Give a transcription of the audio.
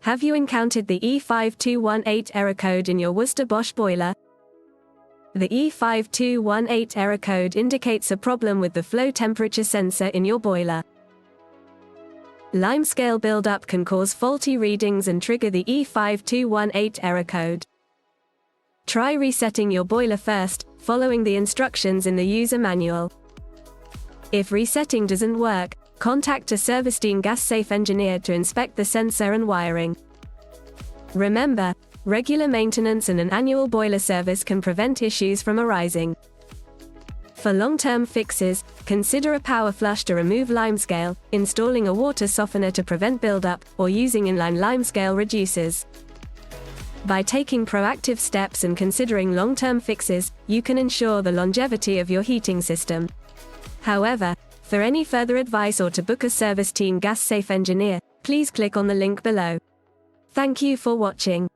Have you encountered the E5218 error code in your Worcester Bosch boiler? The E5218 error code indicates a problem with the flow temperature sensor in your boiler. Limescale buildup can cause faulty readings and trigger the E5218 error code. Try resetting your boiler first, following the instructions in the user manual. If resetting doesn't work, contact a service team gas-safe engineer to inspect the sensor and wiring. Remember, regular maintenance and an annual boiler service can prevent issues from arising. For long-term fixes, consider a power flush to remove limescale, installing a water softener to prevent buildup, or using inline limescale reducers. By taking proactive steps and considering long-term fixes, you can ensure the longevity of your heating system. However, for any further advice or to book a service team gas-safe engineer, please click on the link below. Thank you for watching.